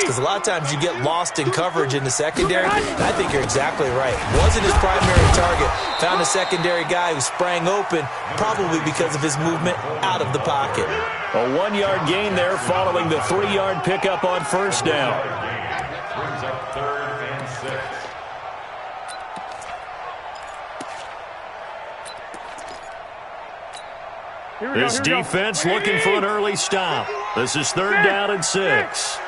because a lot of times you get lost in coverage in the secondary, and I think you're exactly right. Wasn't his primary target. Found a secondary guy who sprang open, probably because of his movement out of the pocket. A 1-yard gain there following the 3-yard pickup on first down. Brings up 3rd and 6. This defense looking for an early stop. This is 3rd down and 6.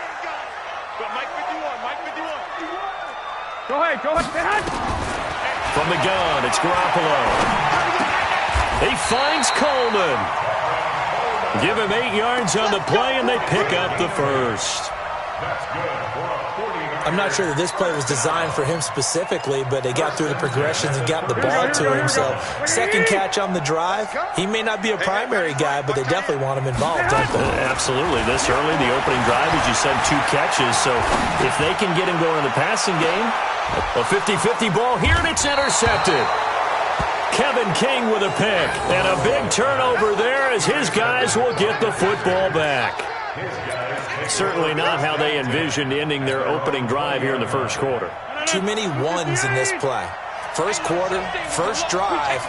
Go ahead. From the gun, it's Garoppolo. He finds Coleman. Give him 8 yards on the play, and they pick up the first. I'm not sure that this play was designed for him specifically, but they got through the progressions and got the ball to him. So, second catch on the drive. He may not be a primary guy, but they definitely want him involved, don't they? Absolutely. This early, the opening drive, as you said, 2 catches. So, if they can get him going in the passing game, a 50-50 ball here, and it's intercepted. Kevin King with a pick, and a big turnover there as his guys will get the football back. Certainly not how they envisioned ending their opening drive here in the first quarter. Too many ones in this play. First quarter, first drive,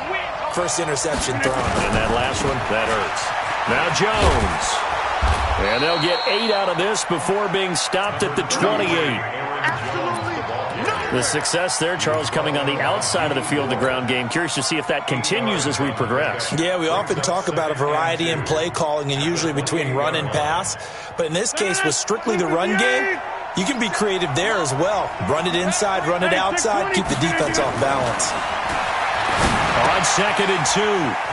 first interception thrown. And that last one, that hurts. Now Jones. And they'll get 8 out of this before being stopped at the 28. The success there, Charles, coming on the outside of the field, the ground game. Curious to see if that continues as we progress. Yeah, we often talk about a variety in play calling and usually between run and pass. But in this case, with strictly the run game, you can be creative there as well. Run it inside, run it outside, keep the defense off balance. On 2nd and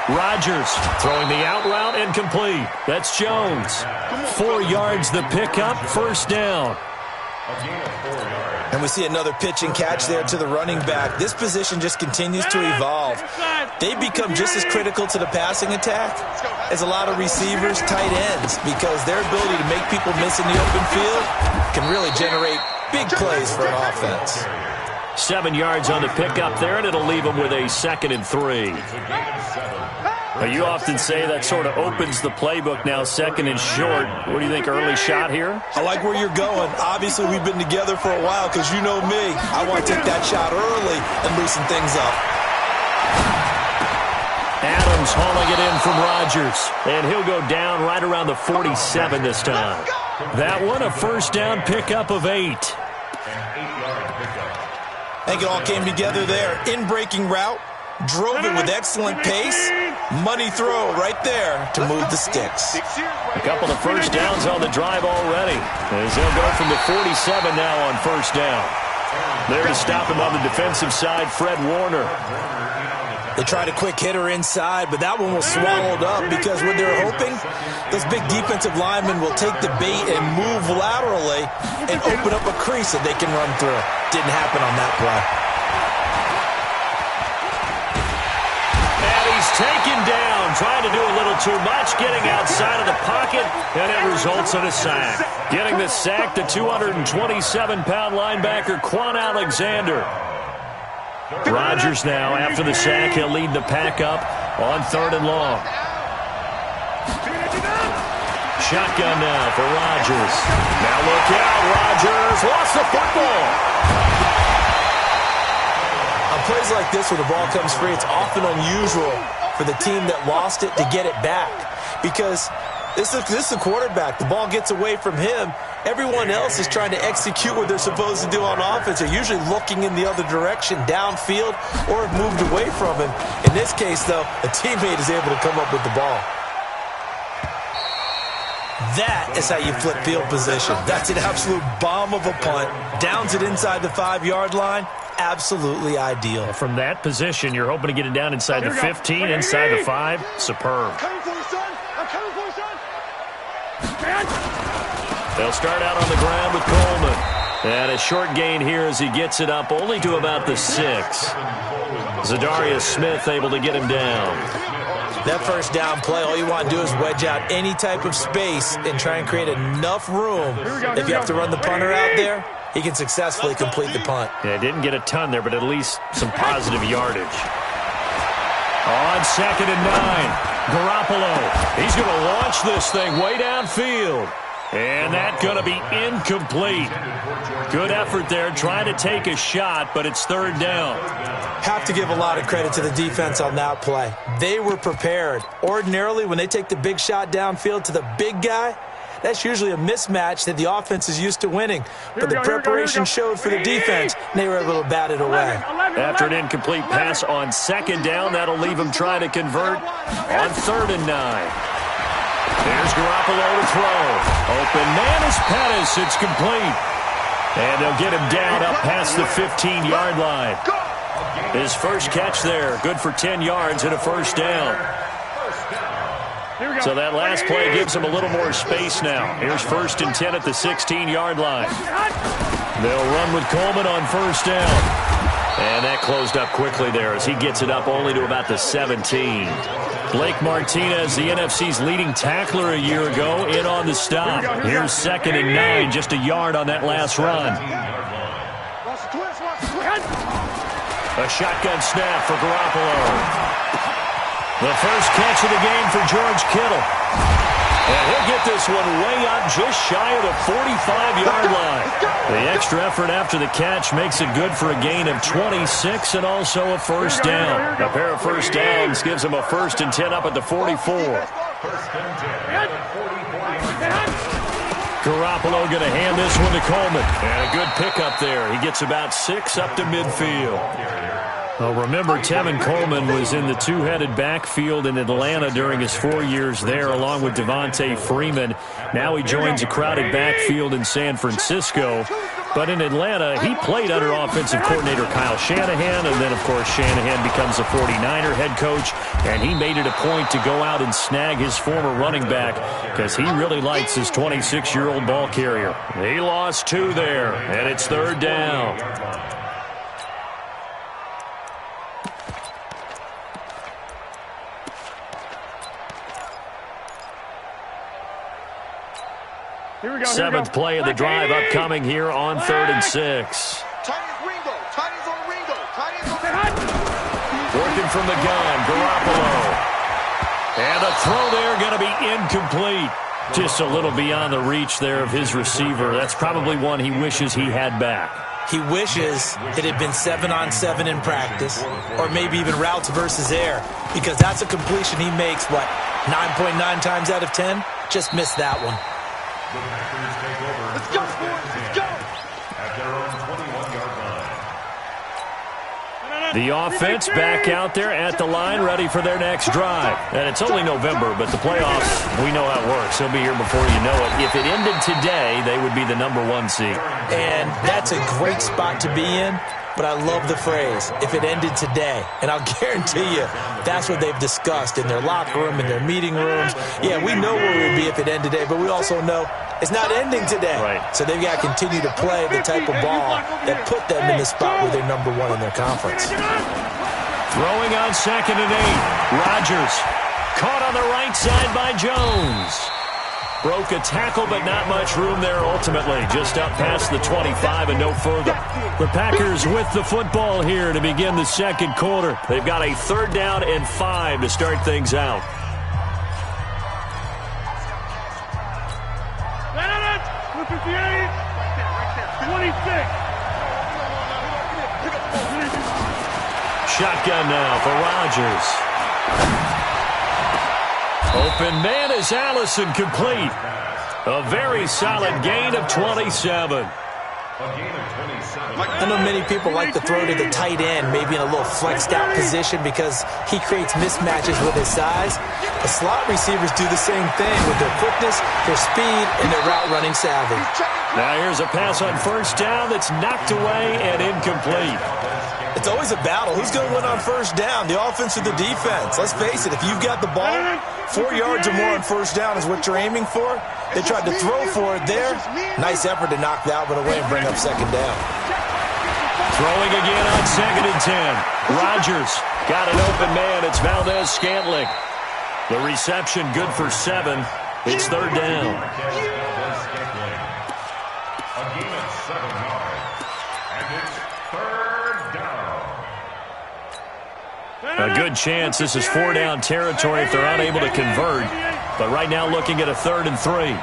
2, Rodgers throwing the out route and complete. That's Jones. 4 yards the pickup, first down. And we see another pitch and catch there to the running back. This position just continues to evolve. They become just as critical to the passing attack as a lot of receivers, tight ends, because their ability to make people miss in the open field can really generate big plays for an offense. 7 yards on the pickup there, and it'll leave them with a 2nd and 3. You often say that sort of opens the playbook now, 2nd and short. What do you think, early shot here? I like where you're going. Obviously, we've been together for a while because you know me. I want to take that shot early and loosen things up. Adams hauling it in from Rodgers, and he'll go down right around the 47 this time. That one, a first down pickup of 8. I think it all came together there. In-breaking route, drove it with excellent pace. Money throw right there to move the sticks. A couple of first downs on the drive already, as they'll go from the 47 now on first down. There to stop him on the defensive side, Fred Warner. They tried a quick hitter inside, but that one was swallowed up because what they're hoping, those big defensive linemen will take the bait and move laterally and open up a crease that they can run through. Didn't happen on that play. Taken down, trying to do a little too much, getting outside of the pocket, and it results in a sack. Getting the sack, the 227-pound linebacker, Quan Alexander. Rodgers now, after the sack, he'll lead the pack up on 3rd and long. Shotgun now for Rodgers. Now look out, Rodgers lost the football. On plays like this where the ball comes free, it's often unusual for the team that lost it to get it back because this is the quarterback. The ball gets away from him. Everyone else is trying to execute what they're supposed to do on offense. They're usually looking in the other direction, downfield, or have moved away from him. In this case, though, a teammate is able to come up with the ball. That is how you flip field position. That's an absolute bomb of a punt. Downs it inside the 5-yard line. Absolutely ideal. From that position, you're hoping to get it down inside the 15, inside the 5. Superb. They'll start out on the ground with Coleman. And a short gain here as he gets it up only to about the 6. Zadarius Smith able to get him down. That first down play, all you want to do is wedge out any type of space and try and create enough room. If you have to run the punter out there, he can successfully complete the punt. Yeah, didn't get a ton there, but at least some positive yardage. On 2nd and 9, Garoppolo. He's going to launch this thing way downfield. And that's going to be incomplete. Good effort there, trying to take a shot, but it's third down. Have to give a lot of credit to the defense on that play. They were prepared. Ordinarily, when they take the big shot downfield to the big guy, that's usually a mismatch that the offense is used to winning. But the preparation showed for the defense, and they were able to bat it away. After an incomplete pass on second down, that'll leave them trying to convert on 3rd and 9. There's Garoppolo to throw. Open man is Pettis. It's complete. And they'll get him down up past the 15-yard line. His first catch there, good for 10 yards and a first down. So that last play gives him a little more space now. Here's 1st and 10 at the 16-yard line. They'll run with Coleman on first down. And that closed up quickly there as he gets it up only to about the 17. Blake Martinez, the NFC's leading tackler a year ago, in on the stop. Here's 2nd and 9, just a yard on that last run. A shotgun snap for Garoppolo. The first catch of the game for George Kittle. And he'll get this one way up just shy of the 45-yard line. The extra effort after the catch makes it good for a gain of 26 and also a first down. A pair of first downs gives him a 1st and 10 up at the 44. Garoppolo going to hand this one to Coleman. And a good pickup there. He gets about 6 up to midfield. Well, remember, Tevin Coleman was in the two-headed backfield in Atlanta during his 4 years there, along with Devontae Freeman. Now he joins a crowded backfield in San Francisco. But in Atlanta, he played under offensive coordinator Kyle Shanahan, and then, of course, Shanahan becomes a 49er head coach, and he made it a point to go out and snag his former running back because he really likes his 26-year-old ball carrier. He lost 2 there, and it's 3rd down. Seventh play of the drive upcoming here on 3rd and 6. Working from the gun, Garoppolo. And the throw there going to be incomplete. Just a little beyond the reach there of his receiver. That's probably one he wishes he had back. He wishes it had been 7-on-7 in practice, or maybe even routes versus air, because that's a completion he makes, 9.9 times out of 10? Just missed that one. The Packers take over. Let's go, let's go! At their own 21-yard line. The offense back out there at the line, ready for their next drive. And it's only November, but the playoffs, we know how it works. They'll be here before you know it. If it ended today, they would be the #1 seed. And that's a great spot to be in. But I love the phrase, if it ended today. And I'll guarantee you, that's what they've discussed in their locker room, in their meeting rooms. Yeah, we know where we would be if it ended today, but we also know it's not ending today. Right. So they've got to continue to play the type of ball that put them in the spot where they're #1 in their conference. Throwing on 2nd and 8. Rodgers caught on the right side by Jones. Broke a tackle, but not much room there ultimately. Just up past the 25 and no further. The Packers with the football here to begin the second quarter. They've got a 3rd down and 5 to start things out. Shotgun now for Rodgers. Open man is Allison, complete. A very solid gain of 27. I know many people like to throw to the tight end, maybe in a little flexed out position because he creates mismatches with his size. The slot receivers do the same thing with their quickness, their speed, and their route running savvy. Now here's a pass on first down that's knocked away and incomplete. It's always a battle. Who's going to win on first down, the offense or the defense? Let's face it, if you've got the ball, 4 yards or more on first down is what you're aiming for. They tried to throw for it there. Nice effort to knock that one away and bring up 2nd down. Throwing again on 2nd and 10. Rodgers got an open man. It's Valdez-Scantling. The reception good for 7. It's 3rd down. A gain of 7 yards. And it's 3rd down. A good chance this is 4-down territory if they're unable to convert. But right now looking at a 3rd and 3.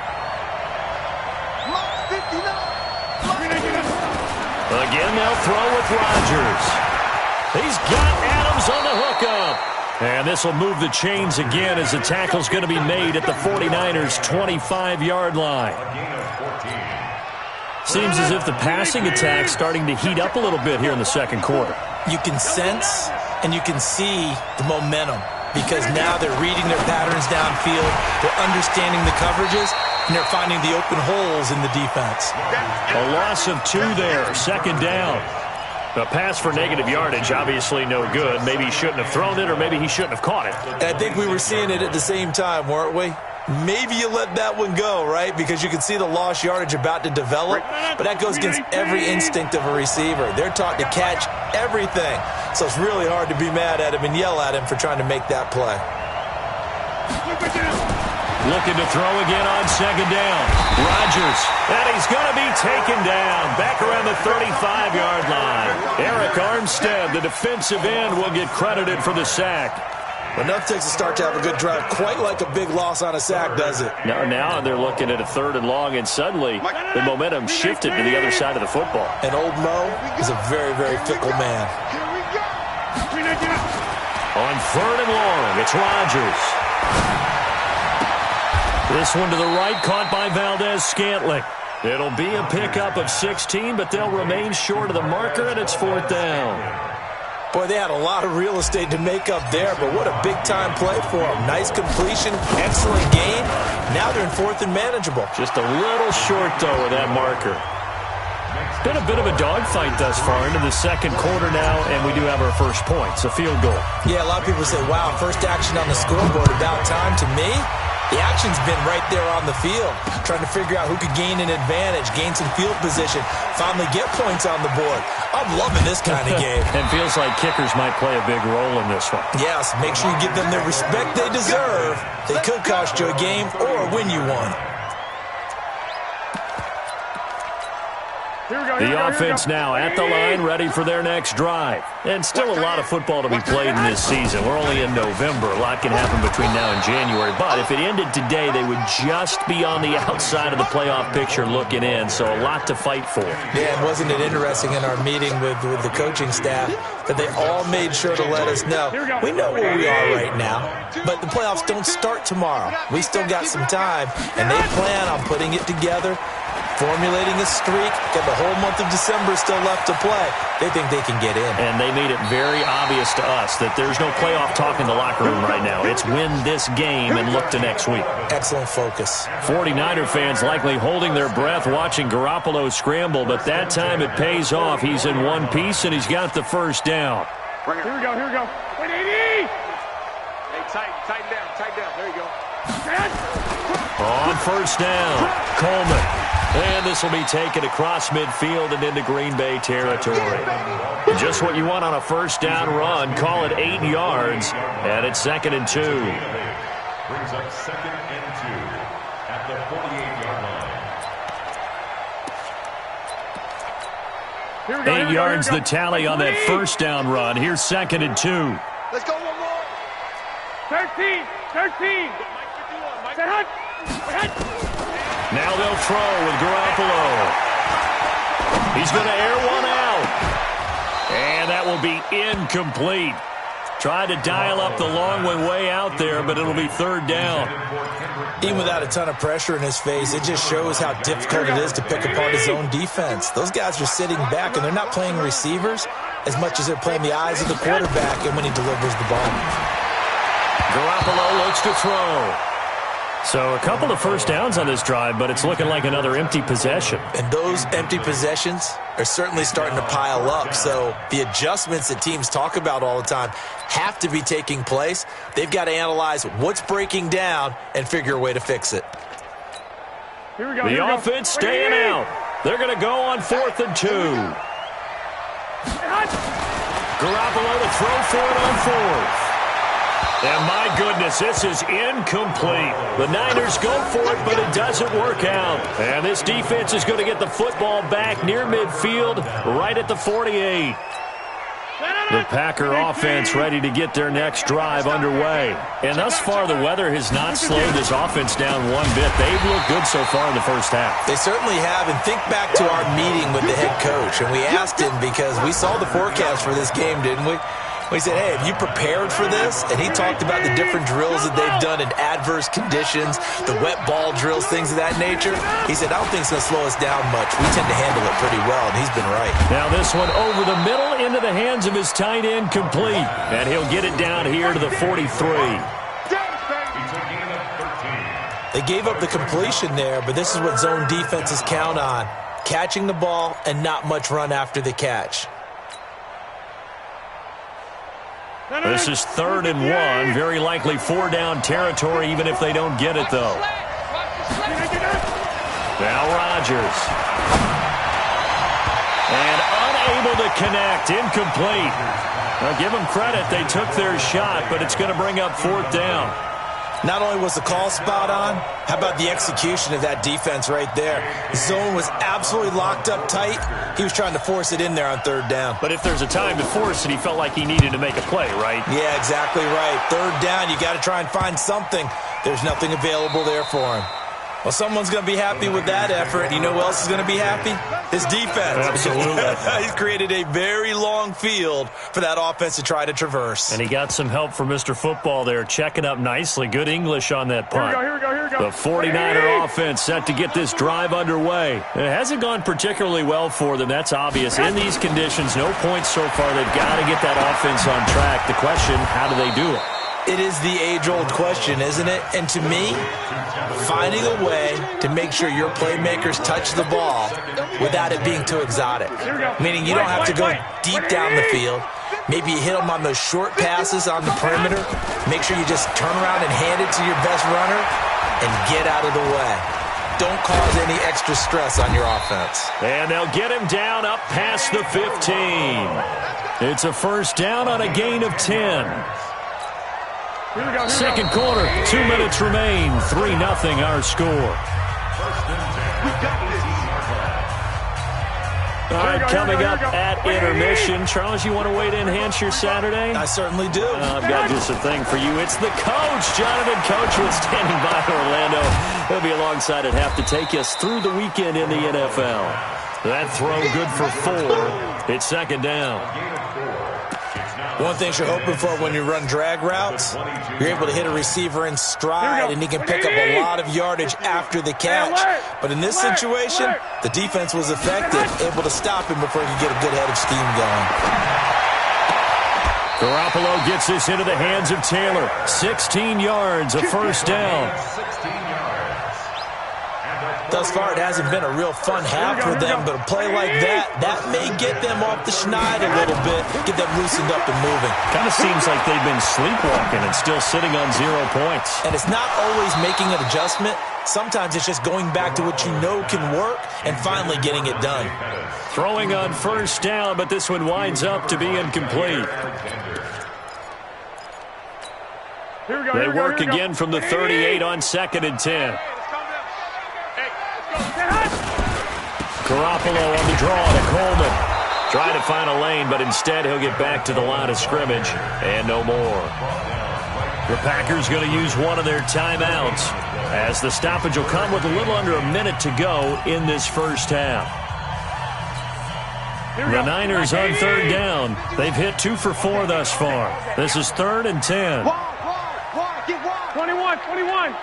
Again, they'll throw with Rodgers. He's got Adams on the hookup. And this will move the chains again as the tackle's going to be made at the 49ers' 25-yard line. Seems as if the passing attack's starting to heat up a little bit here in the second quarter. You can sense and you can see the momentum because now they're reading their patterns downfield, they're understanding the coverages, and they're finding the open holes in the defense. A loss of 2 there, second down. A pass for negative yardage, obviously no good. Maybe he shouldn't have thrown it, or maybe he shouldn't have caught it. I think we were seeing it at the same time, weren't we? Maybe you let that one go, right? Because you can see the lost yardage about to develop, but that goes against every instinct of a receiver. They're taught to catch everything, so it's really hard to be mad at him and yell at him for trying to make that play. Looking to throw again on second down. Rodgers, and he's going to be taken down back around the 35-yard line. Eric Armstead, the defensive end, will get credited for the sack. Enough takes a start to have a good drive, quite like a big loss on a sack, does it? Now they're looking at a 3rd and long, and suddenly the momentum shifted to the other side of the football. And old Mo is a very, very fickle man. On 3rd and long, it's Rodgers. This one to the right, caught by Valdez-Scantling. It'll be a pickup of 16, but they'll remain short of the marker, and it's 4th down. Boy, they had a lot of real estate to make up there, but what a big-time play for them. Nice completion, excellent game. Now they're in 4th and manageable. Just a little short, though, with that marker. Been a bit of a dogfight thus far into the second quarter now, and we do have our first points, a field goal. Yeah, a lot of people say, wow, first action on the scoreboard, about time. To me, the action's been right there on the field, trying to figure out who could gain an advantage, gain some field position, finally get points on the board. I'm loving this kind of game. And feels like kickers might play a big role in this one. Yes, make sure you give them the respect they deserve. They could cost you a game or win you one. The offense now at the line, ready for their next drive. And still a lot of football to be played in this season. We're only in November. A lot can happen between now and January. But if it ended today, they would just be on the outside of the playoff picture looking in. So a lot to fight for. Yeah, and wasn't it interesting in our meeting with the coaching staff that they all made sure to let us know, we know where we are right now, but the playoffs don't start tomorrow. We still got some time, and they plan on putting it together, formulating a streak, got the whole month of December still left to play. They think they can get in. And they made it very obvious to us that there's no playoff talk in the locker room right now. It's win this game and look to next week. Excellent focus. 49er fans likely holding their breath watching Garoppolo scramble, but that time it pays off. He's in one piece, and he's got the first down. Here we go. Wait, 80! Hey, tighten down. There you go. On first down, Coleman. And this will be taken across midfield and into Green Bay territory. Just what you want on a first down run. Call it 8 yards, and it's 2nd and 2. Brings up 2nd and 2 at the 48-yard line. 8 yards the tally on that first down run. Here's 2nd and 2. Let's go one more. 13. Now they'll throw with Garoppolo. He's going to air one out. And that will be incomplete. Tried to dial up the long one way out there, but it'll be 3rd down. Even without a ton of pressure in his face, it just shows how difficult it is to pick apart his own defense. Those guys are sitting back, and they're not playing receivers as much as they're playing the eyes of the quarterback and when he delivers the ball. Garoppolo looks to throw. So a couple of first downs on this drive, but it's looking like another empty possession. And those empty possessions are certainly starting to pile up. So the adjustments that teams talk about all the time have to be taking place. They've got to analyze what's breaking down and figure a way to fix it. The offense staying out. They're going to go on 4th and 2. Garoppolo to throw for it on 4th. And my goodness, this is incomplete. The Niners go for it, but it doesn't work out. And this defense is going to get the football back near midfield, right at the 48. The Packer offense ready to get their next drive underway. And thus far, the weather has not slowed this offense down one bit. They've looked good so far in the first half. They certainly have. And think back to our meeting with the head coach. And we asked him because we saw the forecast for this game, didn't we? We said, hey, have you prepared for this? And he talked about the different drills that they've done in adverse conditions, the wet ball drills, things of that nature. He said, I don't think it's going to slow us down much. We tend to handle it pretty well, and he's been right. Now this one over the middle into the hands of his tight end, complete. And he'll get it down here to the 43. They gave up the completion there, but this is what zone defenses count on, catching the ball and not much run after the catch. This is 3rd and 1. Very likely 4-down territory, even if they don't get it, though. Now Rodgers. And unable to connect. Incomplete. Now give them credit. They took their shot, but it's going to bring up 4th down. Not only was the call spot on, how about the execution of that defense right there? The zone was absolutely locked up tight. He was trying to force it in there on 3rd down. But if there's a time to force it, he felt like he needed to make a play, right? Yeah, exactly right. 3rd down, you got to try and find something. There's nothing available there for him. Well, someone's going to be happy with that effort. You know who else is going to be happy? His defense. Absolutely. He's created a very long field for that offense to try to traverse. And he got some help from Mr. Football there, checking up nicely. Good English on that punt. Here we go. The 49er offense set to get this drive underway. It hasn't gone particularly well for them. That's obvious. In these conditions, no points so far. They've got to get that offense on track. The question, how do they do it? It is the age-old question, isn't it? And to me, finding a way to make sure your playmakers touch the ball without it being too exotic. Meaning you don't have to go deep down the field. Maybe you hit them on those short passes on the perimeter. Make sure you just turn around and hand it to your best runner and get out of the way. Don't cause any extra stress on your offense. And they'll get him down up past the 15. It's a 1st down on a gain of 10. Second quarter, 2 minutes remain. 3-0 our score. All right, coming up at intermission. Charles, you want a way to enhance your Saturday? I certainly do. I've got just a thing for you. It's the coach, Jonathan Coachwood, standing by Orlando. He'll be alongside at half to take us through the weekend in the NFL. That throw good for 4. It's 2nd down. One thing you're hoping for when you run drag routes, you're able to hit a receiver in stride, and he can pick up a lot of yardage after the catch. But in this situation, the defense was effective, able to stop him before he could get a good head of steam going. Garoppolo gets this into the hands of Taylor. 16 yards, a 1st down. Thus far, it hasn't been a real fun half for them, but a play like that may get them off the schneid a little bit, get them loosened up and moving. Kind of seems like they've been sleepwalking and still sitting on 0 points. And it's not always making an adjustment. Sometimes it's just going back to what you know can work and finally getting it done. Throwing on 1st down, but this one winds up to be incomplete. They work again from the 38 on 2nd and 10. Garoppolo on the draw to Coleman. Trying to find a lane, but instead he'll get back to the line of scrimmage and no more. The Packers going to use one of their timeouts as the stoppage will come with a little under a minute to go in this first half. The Niners on 3rd down. They've hit 2 for 4 thus far. This is 3rd and 10. 21.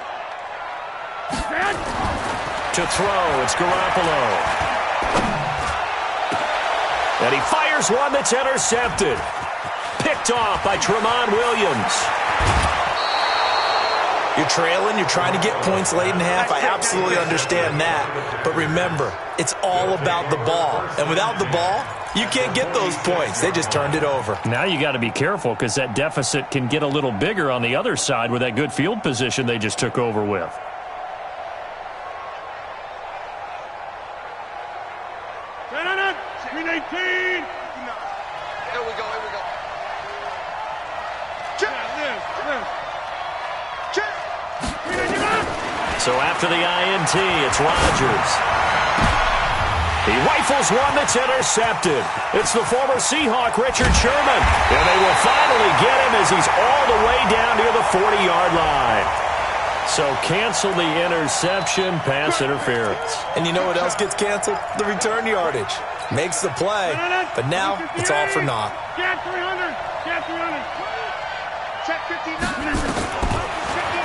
To throw, it's Garoppolo. And he fires one that's intercepted. Picked off by Tramon Williams. You're trailing, you're trying to get points late in half. I absolutely understand that. But remember, it's all about the ball. And without the ball, you can't get those points. They just turned it over. Now you got to be careful because that deficit can get a little bigger on the other side with that good field position they just took over with. So after the INT, it's Rodgers. He rifles one that's intercepted. It's the former Seahawk, Richard Sherman. And they will finally get him as he's all the way down near the 40-yard line. So cancel the interception, pass interference. And you know what else gets canceled? The return yardage. Makes the play, but now it's all for naught. Get 300. Get 300. Check 59.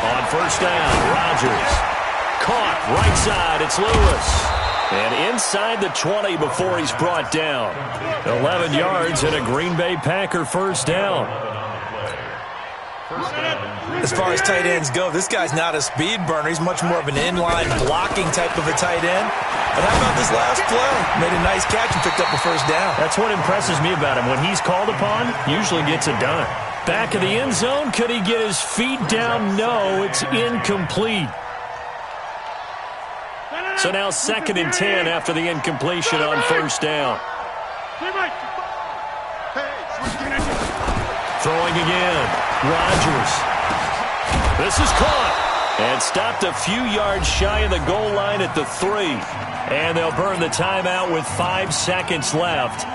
On first down, Rodgers. Caught right side, it's Lewis. And inside the 20 before he's brought down. 11 yards and a Green Bay Packer first down. As far as tight ends go, this guy's not a speed burner. He's much more of an inline blocking type of a tight end. But how about this last play? Made a nice catch and picked up a first down. That's what impresses me about him. When he's called upon, usually gets it done. Back of the end zone, could he get his feet down? No, it's incomplete. So now 2nd and 10 after the incompletion on first down. Throwing again. Rodgers. This is caught. And stopped a few yards shy of the goal line at the 3. And they'll burn the timeout with 5 seconds left.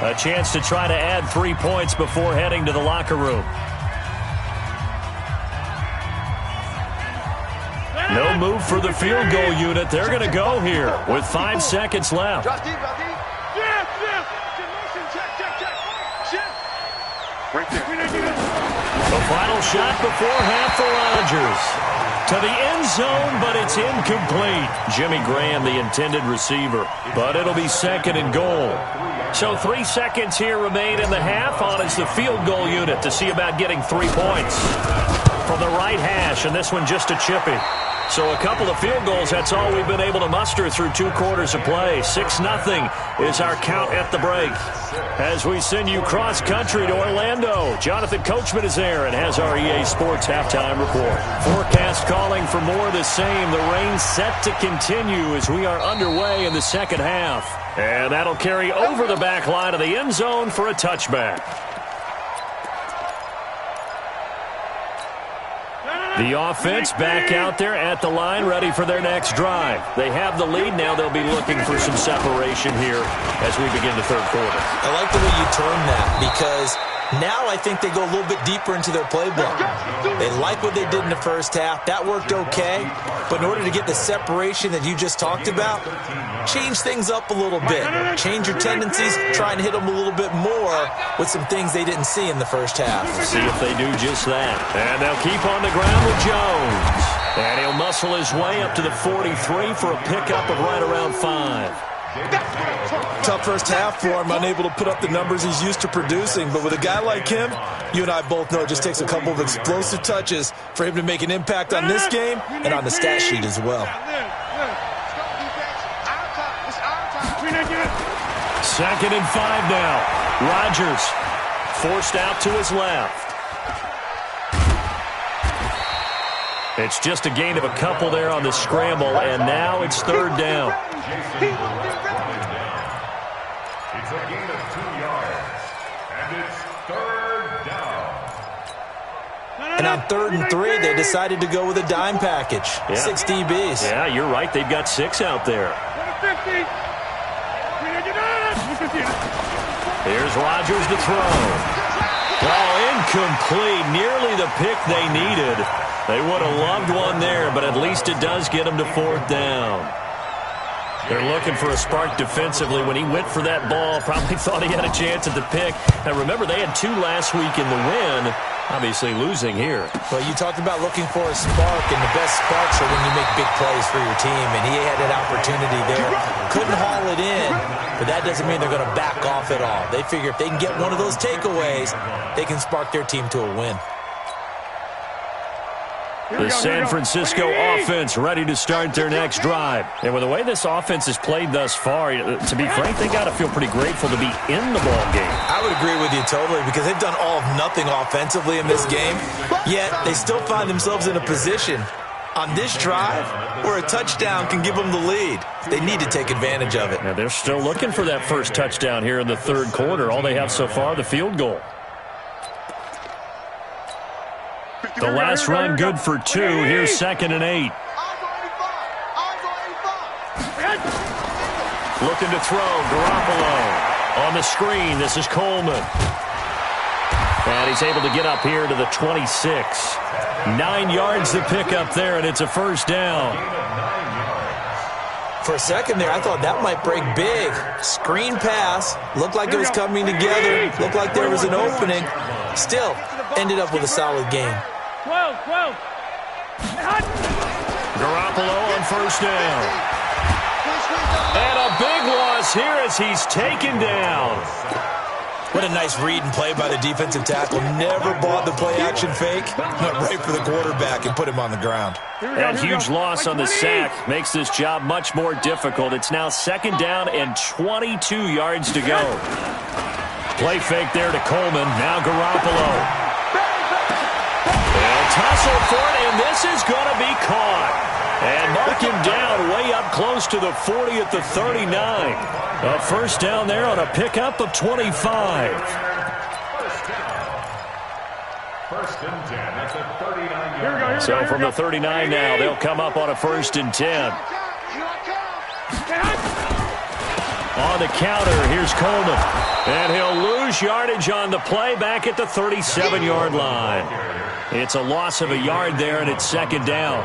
A chance to try to add 3 points before heading to the locker room. No move for the field goal unit. They're going to go here with 5 seconds left. Right there. The final shot before half for Rodgers. To the end zone, but it's incomplete. Jimmy Graham, the intended receiver. But it'll be 2nd and goal. So 3 seconds here remain in the half. On is the field goal unit to see about getting 3 points. From the right hash, and this one just a chippy. So a couple of field goals, that's all we've been able to muster through 2 quarters of play. 6-0 is our count at the break. As we send you cross-country to Orlando, Jonathan Coachman is there and has our EA Sports halftime report. Forecast calling for more of the same. The rain set to continue as we are underway in the second half. And that'll carry over the back line of the end zone for a touchback. The offense back out there at the line, ready for their next drive. They have the lead. Now they'll be looking for some separation here as we begin the third quarter. I like the way you term that because now I think they go a little bit deeper into their playbook. They like what they did in the first half. That worked okay. But in order to get the separation that you just talked about, change things up a little bit. Change your tendencies. Try and hit them a little bit more with some things they didn't see in the first half. See if they do just that. And they'll keep on the ground with Jones. And he'll muscle his way up to the 43 for a pickup of right around 5. Tough first half for him, unable to put up the numbers he's used to producing. But with a guy like him, you and I both know it just takes a couple of explosive touches for him to make an impact on this game and on the stat sheet as well. 2nd and 5 now. Rodgers forced out to his left. It's just a gain of a couple there on the scramble, and now it's 3rd down. It's a gain of 2 yards, and it's 3rd down. And on 3rd and 3, they decided to go with a dime package. Yeah. 6 DBs. Yeah, you're right. They've got 6 out there. Here's Rodgers to throw. Oh, incomplete. Nearly the pick they needed. They would have loved one there, but at least it does get them to 4th down. They're looking for a spark defensively. When he went for that ball, probably thought he had a chance at the pick. And remember, they had 2 last week in the win. Obviously losing here. Well, you talked about looking for a spark, and the best sparks are when you make big plays for your team. And he had an opportunity there. Couldn't haul it in, but that doesn't mean they're going to back off at all. They figure if they can get one of those takeaways, they can spark their team to a win. The San Francisco offense ready to start their next drive. And with the way this offense has played thus far, to be frank, they got to feel pretty grateful to be in the ball game. I would agree with you totally because they've done all of nothing offensively in this game, yet they still find themselves in a position on this drive where a touchdown can give them the lead. They need to take advantage of it. Now they're still looking for that first touchdown here in the third quarter. All they have so far, the field goal. The last run good for 2. Here's 2nd and 8. Looking to throw. Garoppolo on the screen. This is Coleman. And he's able to get up here to the 26. 9 yards to pick up there, and it's a first down. For a second there, I thought that might break big. Screen pass. Looked like it was coming together. Looked like there was an opening. Still, ended up with a solid game. 12. Garoppolo on first down. And a big loss here as he's taken down. What a nice read and play by the defensive tackle. Never bought the play-action fake. Went right for the quarterback and put him on the ground. That huge loss on the sack makes this job much more difficult. It's now second down and 22 yards to go. Play fake there to Coleman. Now Garoppolo. And tussle for it, and this is going to be caught. And mark him down way up close to the 40 at the 39. A first down there on a pickup of 25. First and 10 at the 39-yard line. So from the 39 now, they'll come up on a first and 10. On the counter, here's Coleman. And he'll lose yardage on the play back at the 37-yard line. It's a loss of a yard there, and it's second down.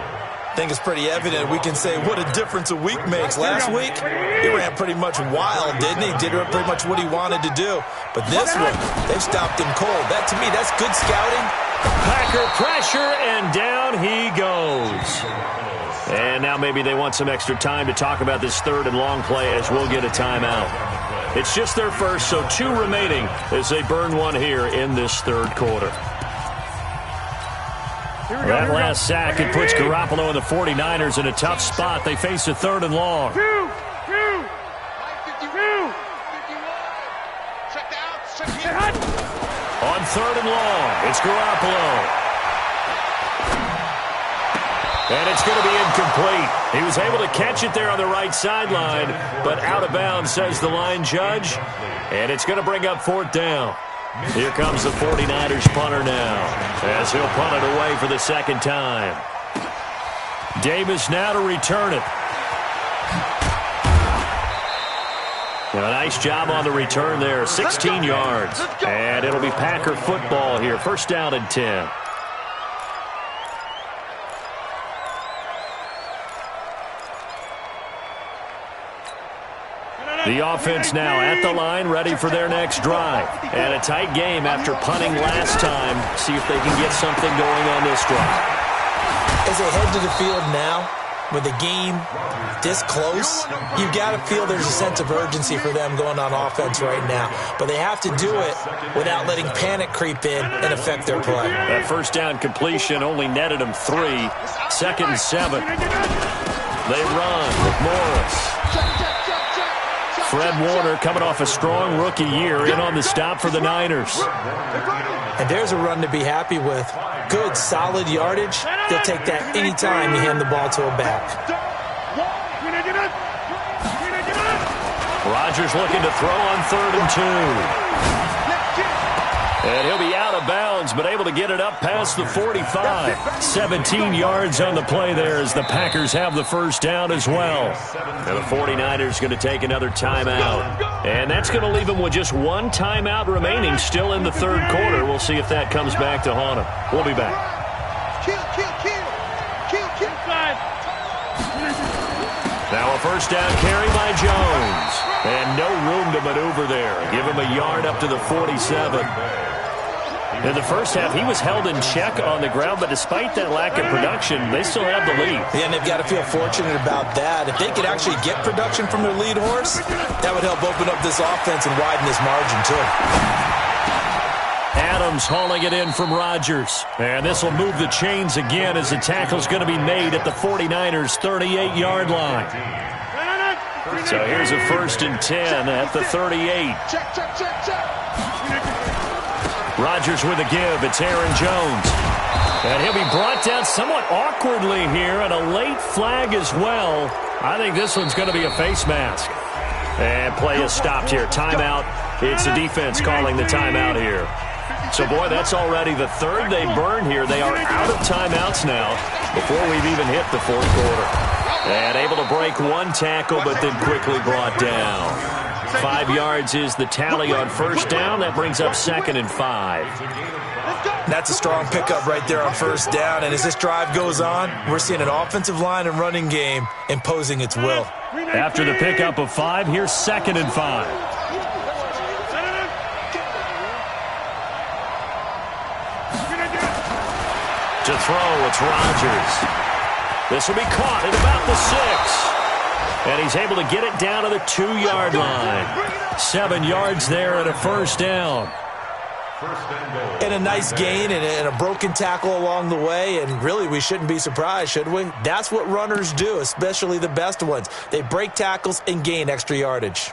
I think it's pretty evident. We can say what a difference a week makes. Last week, he ran pretty much wild, didn't he? Did pretty much what he wanted to do. But this one, they stopped him cold. That, to me, that's good scouting. Packer pressure, and down he goes. And now maybe they want some extra time to talk about this third and long play as we'll get a timeout. It's just their first, so 2 remaining as they burn one here in this third quarter. That last sack, it puts Garoppolo and the 49ers in a tough spot. They face a third and long. Two. On third and long, it's Garoppolo. And it's going to be incomplete. He was able to catch it there on the right sideline, but out of bounds, says the line judge. And it's going to bring up fourth down. Here comes the 49ers punter now, as he'll punt it away for the second time. Davis now to return it. A nice job on the return there, 16 yards. And it'll be Packer football here, first down and 10. The offense now at the line, ready for their next drive. And a tight game after punting last time. See if they can get something going on this drive. As they head to the field now, with the game this close, you've got to feel there's a sense of urgency for them going on offense right now. But they have to do it without letting panic creep in and affect their play. That first down completion only netted them 3. Second and 7. They run with Morris. Fred Warner coming off a strong rookie year in on the stop for the Niners. And there's a run to be happy with. Good, solid yardage. They'll take that anytime you hand the ball to a back. Rodgers looking to throw on third and 2. And he'll be out of bounds, but able to get it up past the 45. 17 yards on the play there as the Packers have the first down as well. And the 49ers going to take another timeout. And that's going to leave them with just one timeout remaining still in the third quarter. We'll see if that comes back to haunt them. We'll be back. Now a first down carry by Jones. And no room to maneuver there. Give him a yard up to the 47. In the first half, he was held in check on the ground, but despite that lack of production, they still have the lead. Yeah, and they've got to feel fortunate about that. If they could actually get production from their lead horse, that would help open up this offense and widen this margin, too. Adams hauling it in from Rodgers. And this will move the chains again as the tackle's going to be made at the 49ers' 38-yard line. So here's a first and 10 at the 38. Rodgers with a give. It's Aaron Jones. And he'll be brought down somewhat awkwardly here, and a late flag as well. I think this one's going to be a face mask. And play is stopped here. Timeout. It's the defense calling the timeout here. So, boy, that's already the third they burned here. They are out of timeouts now before we've even hit the fourth quarter. And able to break one tackle, but then quickly brought down. 5 yards is the tally on first down. That brings up 2nd and 5. That's a strong pickup right there on first down. And as this drive goes on, we're seeing an offensive line and running game imposing its will. After the pickup of 5, here's 2nd and 5. To throw, it's Rodgers. This will be caught at about the 6. And he's able to get it down to the 2-yard line. 7 yards there and a first down. And a nice gain and a broken tackle along the way. And really, we shouldn't be surprised, should we? That's what runners do, especially the best ones. They break tackles and gain extra yardage.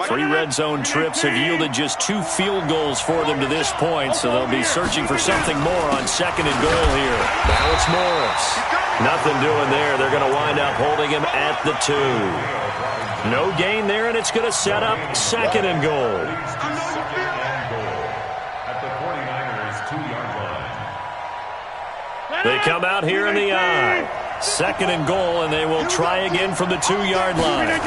3 red zone trips have yielded just 2 field goals for them to this point, so they'll be searching for something more on 2nd and goal here. Now it's Morris. Nothing doing there. They're going to wind up holding him at the 2. No gain there, and it's going to set up 2nd and goal. At the 49ers 2-yard line. They come out here in the I. 2nd and goal, and they will try again from the 2-yard line.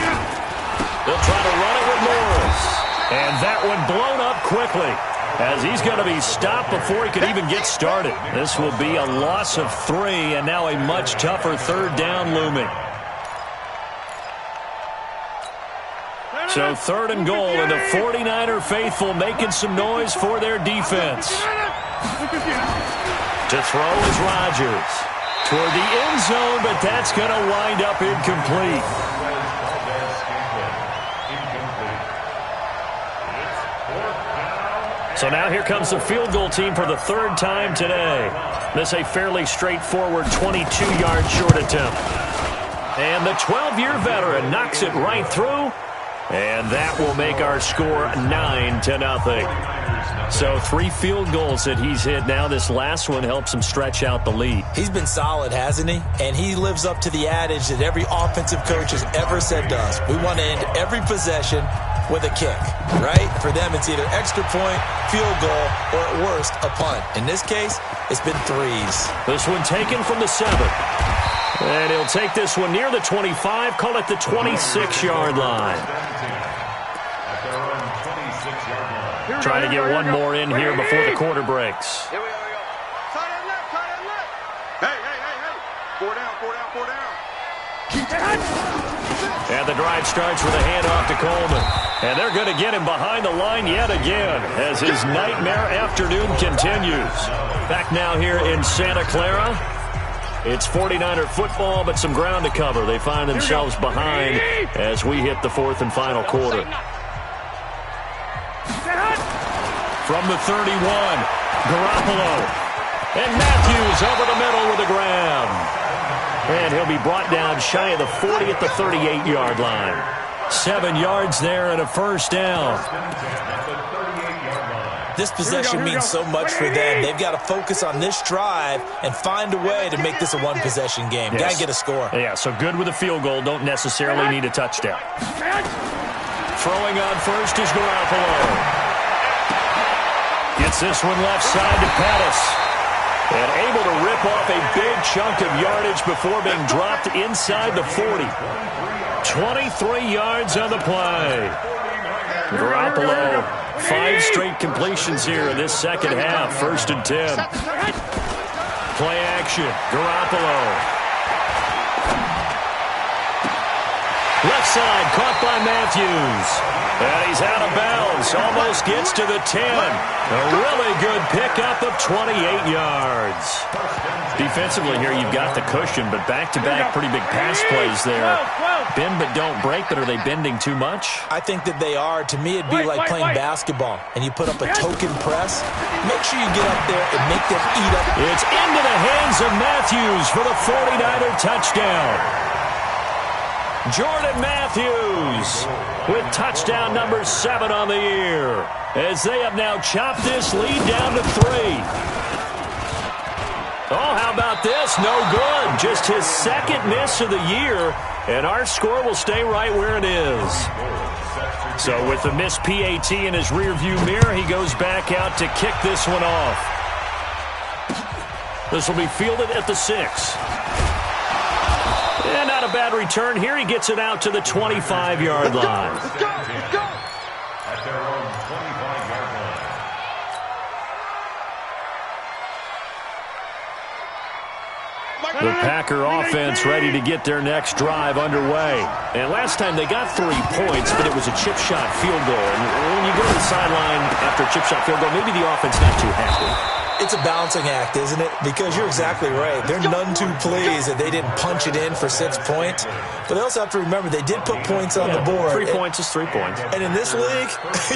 They'll try to run it with Morris. And that one blown up quickly, as he's going to be stopped before he can even get started. This will be a loss of 3, and now a much tougher 3rd down looming. So 3rd and goal, and the 49er faithful making some noise for their defense. To throw is Rodgers. Toward the end zone, but that's going to wind up incomplete. So now here comes the field goal team for the 3rd time today. This a fairly straightforward 22-yard short attempt. And the 12-year veteran knocks it right through. And that will make our score 9-0. So 3 field goals that he's hit now. This last one helps him stretch out the lead. He's been solid, hasn't he? And he lives up to the adage that every offensive coach has ever said to us. We want to end every possession with a kick, right? For them, it's either extra point, field goal, or at worst, a punt. In this case, it's been 3s. This one taken from the 7. And he'll take this one near the 25, call it the 26-yard line. Trying to get one more in here before the quarter breaks. Here we go. Tight end left. Hey. 4 down. And the drive starts with a handoff to Coleman. And they're going to get him behind the line yet again as his nightmare afternoon continues. Back now here in Santa Clara. It's 49er football, but some ground to cover. They find themselves behind as we hit the 4th and final quarter. From the 31, Garoppolo. And Matthews over the middle with a grab. And he'll be brought down shy of the 40 at the 38-yard line. 7 yards there and a first down. This possession means so much for them. They've got to focus on this drive and find a way to make this a one-possession game. Yes. Got to get a score. Yeah, so good with a field goal. Don't necessarily need a touchdown. Throwing on first is Garoppolo. Gets this one left side to Pettis. And able to rip off a big chunk of yardage before being dropped inside the 40. 23 yards on the play. Garoppolo, 5 straight completions here in this second half. 1st and 10. Play action. Garoppolo. Left side, caught by Matthews. And he's out of bounds. Almost gets to the 10. A really good pickup of 28 yards. Defensively here, you've got the cushion, but back-to-back pretty big pass plays there. Bend but don't break, but are they bending too much? I think that they are. To me, it'd be like playing basketball, and you put up a token press. Make sure you get up there and make them eat up. It's into the hands of Matthews for the 49er touchdown. Jordan Matthews with touchdown number 7 on the year, as they have now chopped this lead down to 3. Oh, how about this? No good. Just his 2nd miss of the year, and our score will stay right where it is. So with the missed PAT in his rearview mirror, he goes back out to kick this one off. This will be fielded at the 6. And not a bad return here. He gets it out to the 25-yard line. At their own 25-yard line. The Packer offense ready to get their next drive underway. And last time they got 3 points, but it was a chip shot field goal. And when you go to the sideline after a chip shot field goal, maybe the offense not too happy. It's a balancing act, isn't it? Because you're exactly right. They're none too pleased that they didn't punch it in for 6 points. But they also have to remember they did put points on the board. 3 points is 3 points. And in this league,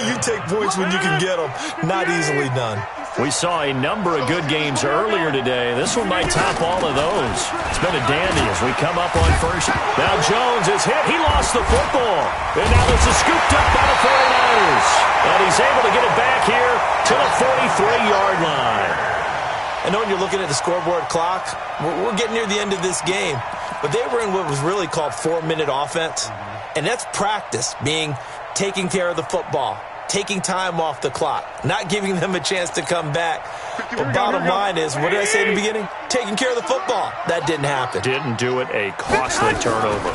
you take points when you can get them. Not easily done. We saw a number of good games earlier today. This one might top all of those. It's been a dandy as we come up on first. Now Jones is hit. He lost the football. And now this is scooped up by the 49ers. And he's able to get it back here to the 43-yard line. I know when you're looking at the scoreboard clock, we're getting near the end of this game. But they were in what was really called 4-minute offense. And that's practice, being taking care of the football, taking time off the clock, not giving them a chance to come back. But bottom line is, what did I say in the beginning? Taking care of the football. That didn't happen. Didn't do it. A costly turnover.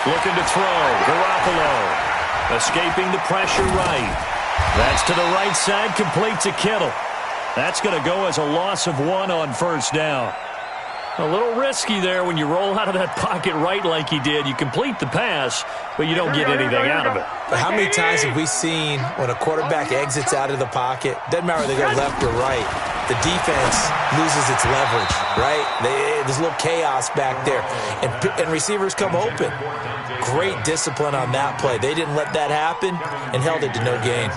Looking to throw. Garoppolo escaping the pressure right. That's to the right side, complete to Kittle. That's going to go as a loss of 1 on first down. A little risky there when you roll out of that pocket right like he did. You complete the pass, but you don't get anything out of it. But how many times have we seen when a quarterback exits out of the pocket, doesn't matter whether they go left or right, the defense loses its leverage, right? There's a little chaos back there, and receivers come open. Great discipline on that play. They didn't let that happen and held it to no gain.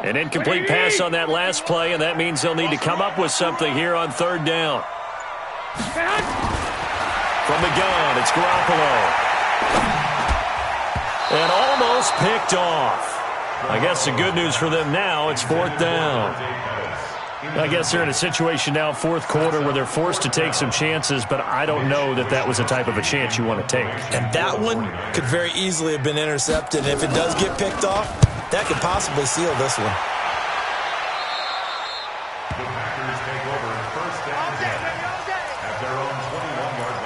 An incomplete pass on that last play, and that means they'll need to come up with something here on third down. From the gun, it's Garoppolo. And almost picked off. I guess the good news for them now, it's fourth down. I guess they're in a situation now, fourth quarter, where they're forced to take some chances, but I don't know that that was the type of a chance you want to take. And that one could very easily have been intercepted. And if it does get picked off, that could possibly seal this one. The Packers take over first down at their own 21-yard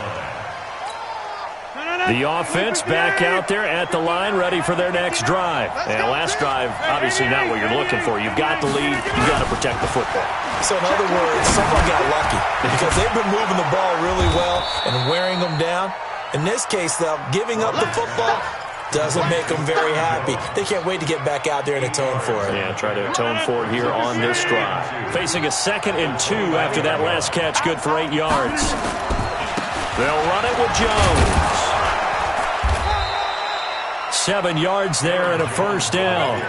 line. The offense back out there at the line, ready for their next drive. And last drive, obviously not what you're looking for. You've got the lead. You've got to protect the football. So in other words, someone got lucky because they've been moving the ball really well and wearing them down. In this case, though, giving up the football doesn't make them very happy. They can't wait to get back out there and atone for it. Yeah, try to atone for it here on this drive. Facing a 2nd and 2 after that last catch, good for 8 yards. They'll run it with Jones. 7 yards there and a first down.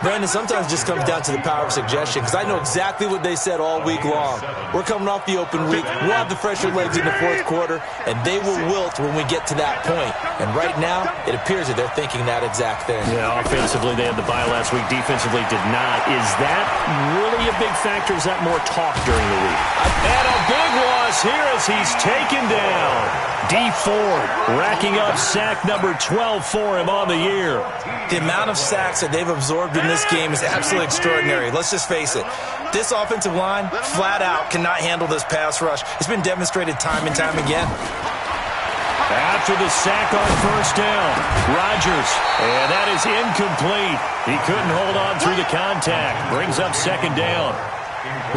Brandon, sometimes it just comes down to the power of suggestion because I know exactly what they said all week long. We're coming off the open week. We'll have the fresher legs in the fourth quarter, and they will wilt when we get to that point. And right now, it appears that they're thinking that exact thing. Yeah, offensively, they had the bye last week. Defensively, did not. Is that really a big factor? Is that more talk during the week? And a big loss here as he's taken down. D. Ford racking up sack number 12 for him on the year. The amount of sacks that they've absorbed in this game is absolutely extraordinary. Let's just face it. This offensive line, flat out, cannot handle this pass rush. It's been demonstrated time and time again. After the sack on first down, Rodgers, and that is incomplete. He couldn't hold on through the contact. Brings up 2nd down.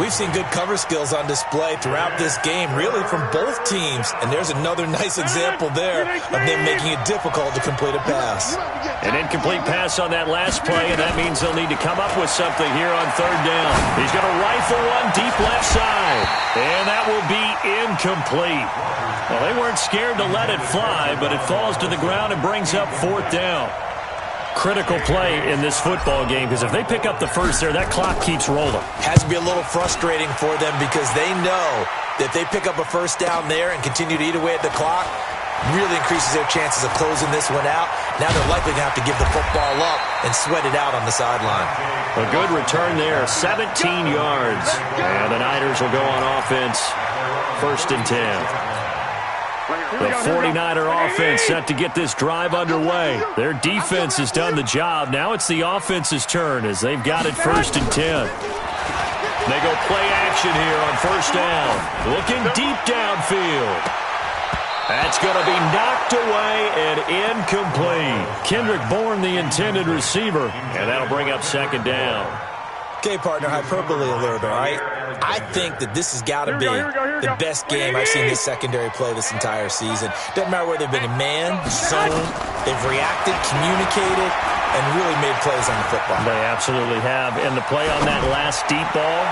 We've seen good cover skills on display throughout this game, really from both teams. And there's another nice example there of them making it difficult to complete a pass. An incomplete pass on that last play, and that means they'll need to come up with something here on third down. He's going to rifle one deep left side, and that will be incomplete. Well, they weren't scared to let it fly, but it falls to the ground and brings up fourth down. Critical play in this football game because if they pick up the first there, that clock keeps rolling. Has to be a little frustrating for them because they know that if they pick up a first down there and continue to eat away at the clock, really increases their chances of closing this one out. Now they're likely going to have to give the football up and sweat it out on the sideline. A good return there, 17 yards. And the Niners will go on offense, 1st and 10. The 49er offense set to get this drive underway. Their defense has done the job. Now it's the offense's turn as they've got it 1st and 10. They go play action here on 1st down. Looking deep downfield. That's going to be knocked away and incomplete. Kendrick Bourne, the intended receiver, and that'll bring up 2nd down. Okay, partner, hyperbole alert, all right? I think that this has got to be the best game I've seen this secondary play this entire season. Doesn't matter whether they've been in man, zone, they've reacted, communicated, and really made plays on the football. They absolutely have. And the play on that last deep ball,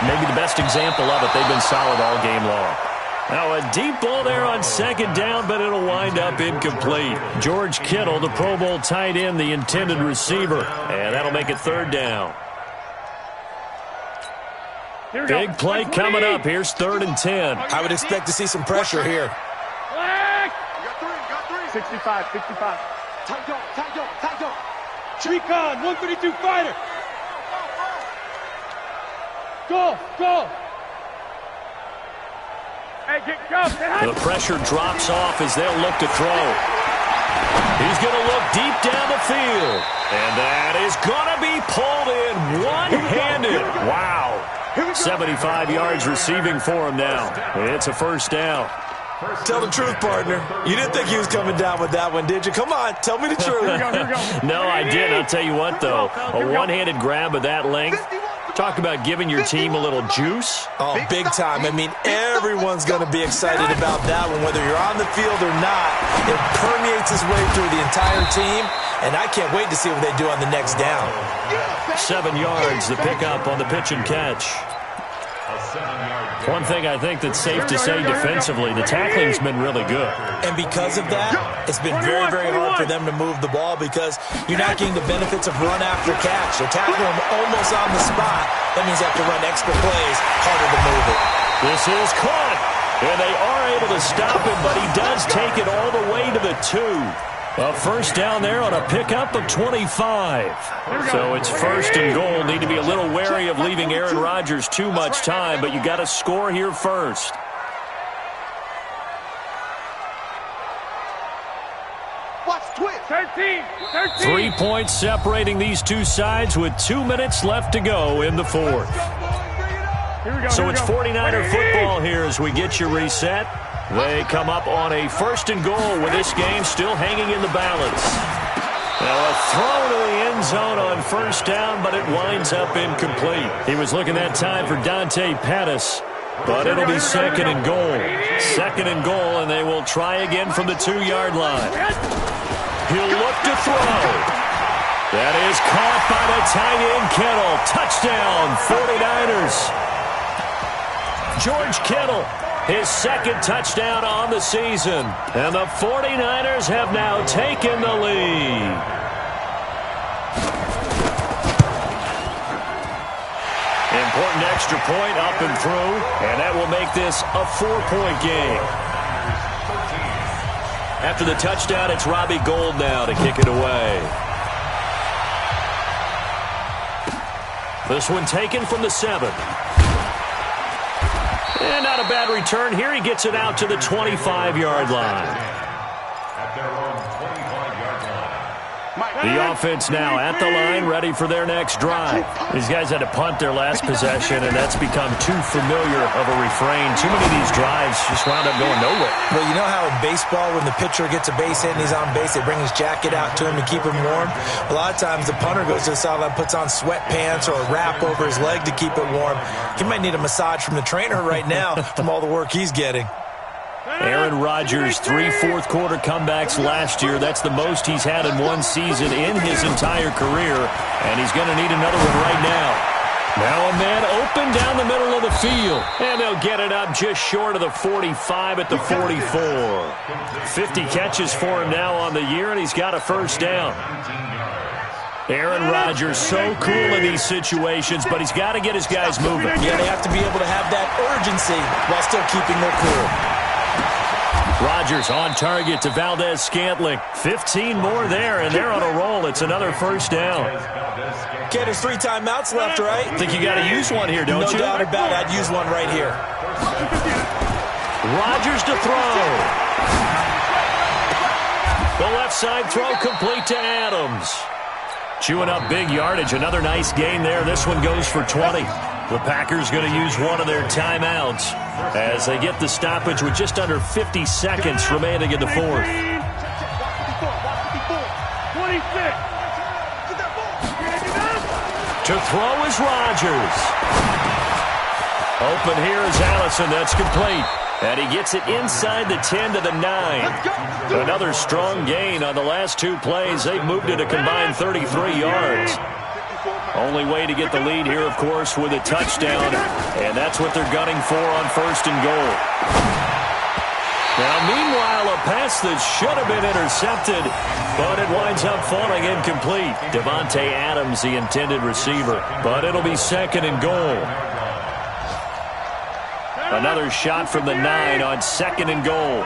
maybe the best example of it, they've been solid all game long. Now a deep ball there on 2nd down, but it'll wind up incomplete. George Kittle, the Pro Bowl tight end, the intended receiver. And that'll make it 3rd down. Big play coming up. Here's 3rd and 10. I would expect to see some pressure here. 65. Tight dog. Recon, 132 fighter. Go. Hey, go. The pressure drops off as they'll look to throw. He's going to look deep down the field. And that is going to be pulled in one-handed. Wow. 75 yards receiving for him now. It's a 1st down. Tell the truth, partner. You didn't think he was coming down with that one, did you? Come on, tell me the truth. Here we go. No, I did. I'll tell you what, though. A one-handed grab of that length. Talk about giving your team a little juice. Oh, big time. I mean, everyone's going to be excited about that one, whether you're on the field or not. It permeates its way through the entire team, and I can't wait to see what they do on the next down. 7 yards, the pickup on the pitch and catch. One thing I think that's safe to say defensively, the tackling's been really good. And because of that, it's been very, very hard for them to move the ball because you're not getting the benefits of run after catch. They're tackling them almost on the spot. That means they have to run extra plays, harder to move it. This is caught, and they are able to stop him, but he does take it all the way to the 2. A 1st down there on a pickup of 25. So it's 1st and goal. Need to be a little wary of leaving Aaron Rodgers too much time, but you got to score here first. Watch twist. 13. 3 points separating these two sides with 2 minutes left to go in the 4th. So it's 49er football here as we get you reset. They come up on a 1st and goal with this game still hanging in the balance. Now a throw to the end zone on 1st down, but it winds up incomplete. He was looking that time for Dante Pettis, but it'll be 2nd and goal. 2nd and goal, and they will try again from the 2-yard line. He'll look to throw. That is caught by the tight end Kittle. Touchdown, 49ers. George Kittle. His 2nd touchdown on the season. And the 49ers have now taken the lead. Important extra point up and through. And that will make this a 4-point game. After the touchdown, it's Robbie Gould now to kick it away. This one taken from the 7. And not a bad return here. He gets it out to the 25-yard line. At their own 25-yard line. The offense now at the line, ready for their next drive. These guys had to punt their last possession, and that's become too familiar of a refrain. Too many of these drives just wound up going nowhere. Well, you know how in baseball, when the pitcher gets a base hit and he's on base, they bring his jacket out to him to keep him warm? A lot of times the punter goes to the sideline, puts on sweatpants or a wrap over his leg to keep it warm. He might need a massage from the trainer right now from all the work he's getting. Aaron Rodgers, 3 fourth-quarter comebacks last year. That's the most he's had in one season in his entire career, and he's going to need another one right now. Now a man open down the middle of the field, and they'll get it up just short of the 45 at the 44. 50 catches for him now on the year, and he's got a 1st down. Aaron Rodgers, so cool in these situations, but he's got to get his guys moving. Yeah, they have to be able to have that urgency while still keeping their cool. Rodgers on target to Valdez-Scantling. 15 more there, and they're on a roll. It's another first down. Okay, there's 3 timeouts left, right? Think you got to use one here, don't you? No doubt about it. I'd use one right here. Rodgers to throw. The left side throw complete to Adams. Chewing up big yardage. Another nice gain there. This one goes for 20. The Packers going to use one of their timeouts as they get the stoppage with just under 50 seconds remaining in the fourth. To throw is Rodgers. Open here is Allison. That's complete. And he gets it inside the 10 to the 9. Another strong gain on the last 2 plays. They've moved it a combined 33 yards. Only way to get the lead here, of course, with a touchdown. And that's what they're gunning for on 1st and goal. Now, meanwhile, a pass that should have been intercepted, but it winds up falling incomplete. Devontae Adams, the intended receiver. But it'll be 2nd and goal. Another shot from the 9 on 2nd and goal.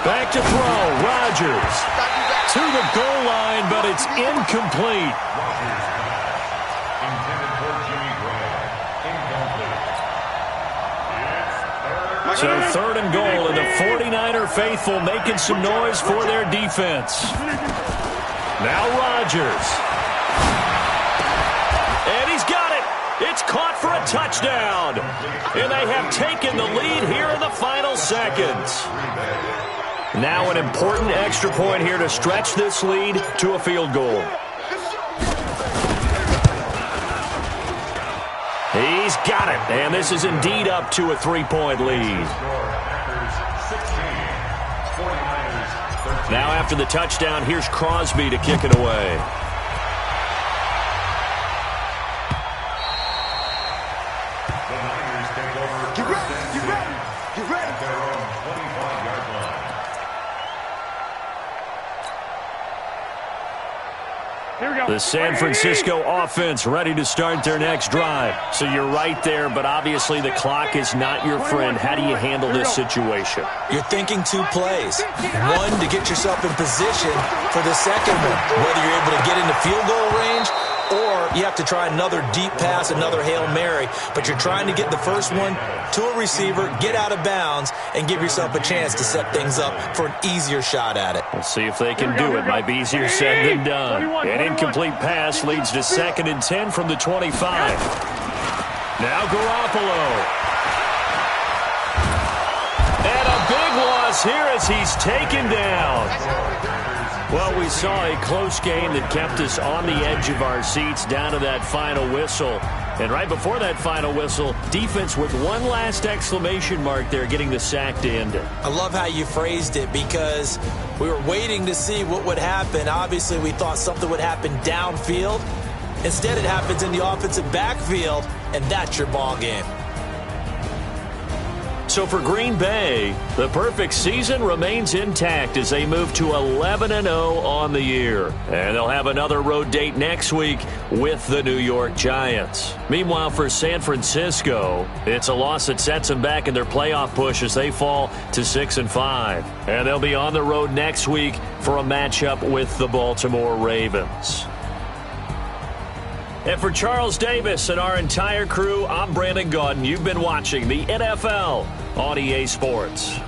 Back to throw. Rodgers to the goal line, but it's incomplete. So 3rd and goal, and the 49er faithful making some noise for their defense. Now Rodgers. And he's got it. It's caught for a touchdown. And they have taken the lead here in the final seconds. Now an important extra point here to stretch this lead to a field goal. He's got it. And this is indeed up to a 3-point lead. Now after the touchdown, here's Crosby to kick it away. The San Francisco offense ready to start their next drive. So you're right there, but obviously the clock is not your friend. How do you handle this situation? You're thinking 2 plays. One, to get yourself in position for the second one, whether you're able to get into field goal range or you have to try another deep pass, another Hail Mary. But you're trying to get the first one to a receiver, get out of bounds, and give yourself a chance to set things up for an easier shot at it. We'll see if they can do it. Might be easier said than done. An incomplete pass leads to 2nd and 10 from the 25. Now Garoppolo. And a big loss here as he's taken down. Well, we saw a close game that kept us on the edge of our seats down to that final whistle. And right before that final whistle, defense with one last exclamation mark there, getting the sack to end it. I love how you phrased it because we were waiting to see what would happen. Obviously, we thought something would happen downfield. Instead, it happens in the offensive backfield, and that's your ball game. So for Green Bay, the perfect season remains intact as they move to 11-0 on the year. And they'll have another road date next week with the New York Giants. Meanwhile, for San Francisco, it's a loss that sets them back in their playoff push as they fall to 6-5. And they'll be on the road next week for a matchup with the Baltimore Ravens. And for Charles Davis and our entire crew, I'm Brandon Gaudin. You've been watching the NFL on EA Sports.